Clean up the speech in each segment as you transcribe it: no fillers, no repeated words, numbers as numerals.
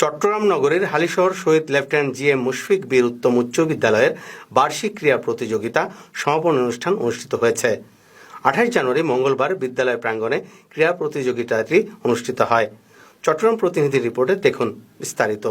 চট্টগ্রাম নগরীর হালিশহর শহীদ lieutenant GM. Mushfiq বীর উত্তম উচ্চ বিদ্যালয়ের বার্ষিক ক্রীড়া প্রতিযোগিতা সমাপন অনুষ্ঠান অনুষ্ঠিত হয়েছে। 28 জানুয়ারি মঙ্গলবার বিদ্যালয় প্রাঙ্গণে ক্রীড়া প্রতিযোগিতাটি অনুষ্ঠিত হয়। চট্টগ্রাম প্রতিনিধি রিপোর্টে দেখুন বিস্তারিত।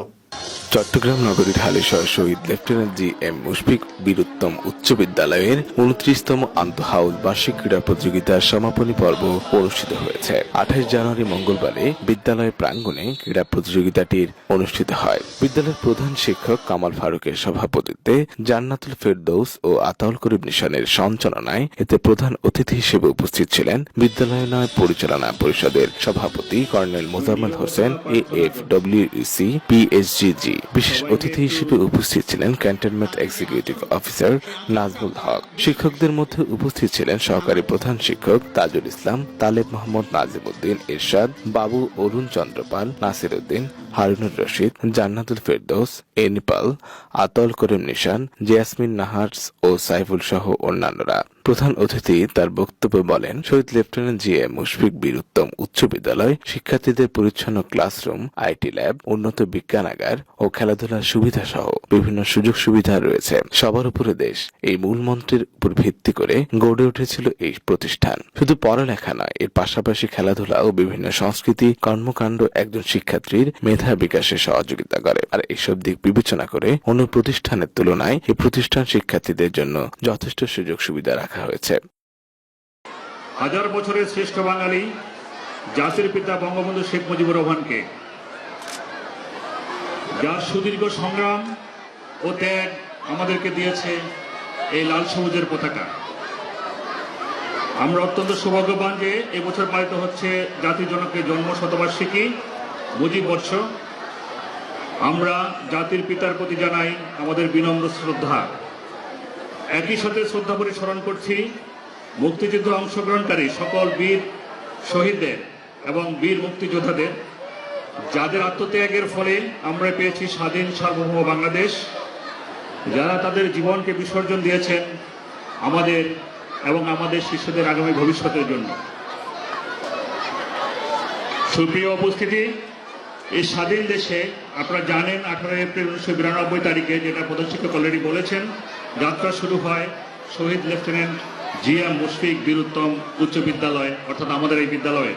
চট্টগ্রাম নগরীর হালিশহর শহীদ লেফটেন্যান্ট জি.এম. মুশফিক বীর উত্তম উচ্চ বিদ্যালয়ের 29তম আন্তঃহাউস বার্ষিক ক্রীড়া প্রতিযোগিতার সমাপনী পর্ব অনুষ্ঠিত হয়েছে। 28 জানুয়ারি মঙ্গলবারে বিদ্যালয় প্রাঙ্গণে ক্রীড়া প্রতিযোগিতাটির অনুষ্ঠিত হয়। বিদ্যালয়ের প্রধান শিক্ষক কামাল ফারুকের সভাপতিত্বে জান্নাতুল ফেরদৌস ও আতাউল করিম নিশানের সঞ্চালনায় এতে প্রধান অতিথি হিসেবে উপস্থিত ছিলেন বিদ্যালয় পরিচালনা পরিষদের সভাপতি colonel Mozammel Hossain AFWEC PSGG। বিশেষ অতিথি হিসেবে উপস্থিত ছিলেন ক্যান্টনমেন্ট এক্সিকিউটিভ অফিসার নাজমুল হক। শিক্ষকদের মধ্যে উপস্থিত ছিলেন সহকারী প্রধান শিক্ষক তাজুল ইসলাম, তালেব মোহাম্মদ নাজিমউদ্দিন ইরশাদ, বাবু অরুণ চন্দ্রপাল, নাসির উদ্দিন, হারুনুর রশিদ, জান্নাতুল ফেরদৌস, এনিপাল, আতাউল করিম নিশান, জেয়াসমিন নাহার্স ও সাইফুল সহ অন্যান্যরা। প্রধান অতিথি তার বক্তব্যে বলেন, শহীদ লেফটেন্যান্ট জি.এম. মুশফিক বীর উত্তম উচ্চ বিদ্যালয় শিক্ষার্থীদের পরিচ্ছন্ন ক্লাসরুম, আইটি ল্যাব, উন্নত বিজ্ঞানাগার ও খেলাধুলার সুবিধা সহ বিভিন্ন সুযোগ সুবিধা রয়েছে। সবার উপরে দেশ এই মূল মন্ত্রের উপর ভিত্তি করে গড়ে উঠেছিল এই প্রতিষ্ঠান। শুধু পড়ালেখা নয়, এর পাশাপাশি খেলাধুলা ও বিভিন্ন সংস্কৃতি কর্মকাণ্ড একজন শিক্ষার্থীর মেধা বিকাশে সহযোগিতা করে। আর এইসব দিক বিবেচনা করে অন্য প্রতিষ্ঠানের তুলনায় এই প্রতিষ্ঠান শিক্ষার্থীদের জন্য যথেষ্ট সুযোগ সুবিধা রাখা হয়েছে। হাজার বছরের শ্রেষ্ঠ বাঙালি জাতির পিতা বঙ্গবন্ধু শেখ মুজিবুর রহমানকে, যার সুদীর্ঘ সংগ্রাম ও ত্যাগ আমাদেরকে দিয়েছে এই লাল সবুজের পতাকা। আমরা অত্যন্ত সৌভাগ্যবান যে এবছর পালিত হচ্ছে জাতির জনকের জন্ম শতবার্ষিকী মুজিব বর্ষ। আমরা জাতির পিতার প্রতি জানাই আমাদের বিনম্র শ্রদ্ধা। একই সাথে শ্রদ্ধাভরে স্মরণ করছি মুক্তিযুদ্ধে অংশগ্রহণকারী সকল বীর শহীদদের এবং বীর মুক্তিযোদ্ধাদের, যাদের আত্মত্যাগের ফলে আমরা পেয়েছি স্বাধীন সার্বভৌম বাংলাদেশ, যারা তাদের জীবনকে বিসর্জন দিয়েছেন আমাদের এবং আমাদের শিশুদের আগামী ভবিষ্যতের জন্য। সুপ্রিয় উপস্থিতি, এই স্বাধীন দেশে আপনারা জানেন 18 এপ্রিল 1992 তারিখে, যেটা প্রধান শিক্ষক অলরেডি বলেছেন, যাত্রা শুরু হয় শহীদ লেফটেন্যান্ট জি.এম. মুশফিক বীর উত্তম উচ্চ বিদ্যালয়, অর্থাৎ আমাদের এই বিদ্যালয়ে।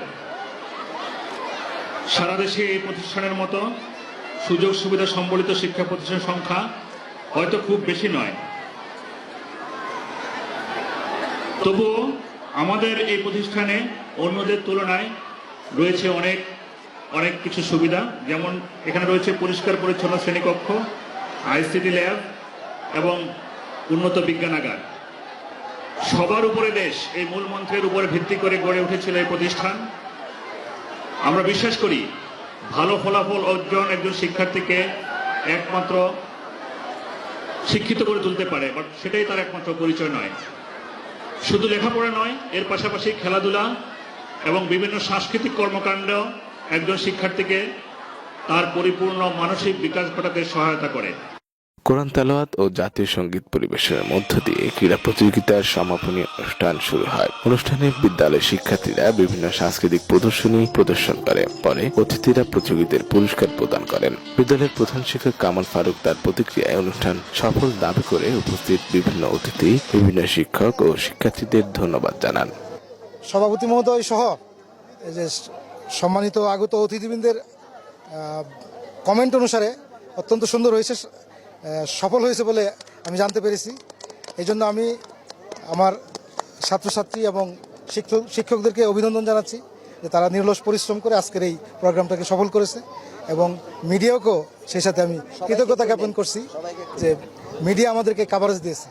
সারা দেশে এই প্রতিষ্ঠানের মতো সুযোগ সুবিধা সম্বলিত শিক্ষা প্রতিষ্ঠানের সংখ্যা হয়তো খুব বেশি নয়, তবুও আমাদের এই প্রতিষ্ঠানে অন্যদের তুলনায় রয়েছে অনেক কিছু সুবিধা। যেমন এখানে রয়েছে পরিষ্কার পরিচ্ছন্ন শ্রেণীকক্ষ, আইসিটি ল্যাব এবং উন্নত বিজ্ঞানাগার। সবার উপরে দেশ, এই মূল মন্ত্রের উপরে ভিত্তি করে গড়ে উঠেছিল এই প্রতিষ্ঠান। আমরা বিশ্বাস করি ভালো ফলাফল অর্জন একজন শিক্ষার্থীকে একমাত্র শিক্ষিত করে তুলতে পারে, বাট সেটাই তার একমাত্র পরিচয় নয়। শুধু লেখাপড়া নয়, এর পাশাপাশি খেলাধুলা এবং বিভিন্ন সাংস্কৃতিক কর্মকাণ্ড একজন শিক্ষার্থীকে তার পরিপূর্ণ মানসিক বিকাশ ঘটাতে সহায়তা করে। কোরআন তেলাওয়াত ও জাতীয় সঙ্গীত পরিবেশনের মধ্য দিয়ে ক্রীড়া প্রতিযোগিতার সমাপনী অনুষ্ঠান শুরু হয়। অনুষ্ঠানে বিদ্যালয়ের শিক্ষার্থীরা বিভিন্ন সাংস্কৃতিক প্রদর্শন করে। পরে অতিথিরা প্রতিযোগীদের পুরস্কার প্রদান করেন। বিদ্যালয়ের প্রধান শিক্ষক কামাল ফারুক তার প্রতিক্রিয়ায় অনুষ্ঠান সফল দাবি করে উপস্থিত বিভিন্ন অতিথি, বিভিন্ন শিক্ষক ও শিক্ষার্থীদের ধন্যবাদ জানান। সভাপতি মহোদয় সহ যে সম্মানিত আগত অতিথিবৃন্দের কমেন্ট অনুসারে অত্যন্ত সুন্দর হয়েছে, সফল হয়েছে বলে আমি জানতে পেরেছি। এই জন্য আমি আমার ছাত্রছাত্রী এবং শিক্ষকদেরকে অভিনন্দন জানাচ্ছি যে তারা নিরলস পরিশ্রম করে আজকের এই প্রোগ্রামটাকে সফল করেছে, এবং মিডিয়াকেও সেই সাথে আমি কৃতজ্ঞতা জ্ঞাপন করছি যে মিডিয়া আমাদেরকে কাভারেজ দিয়েছে।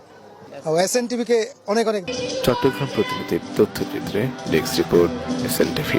SNTV-কে অনেক। চট্টগ্রাম প্রতিনিধির তথ্যচিত্রে ডেস্ক রিপোর্ট SNTV।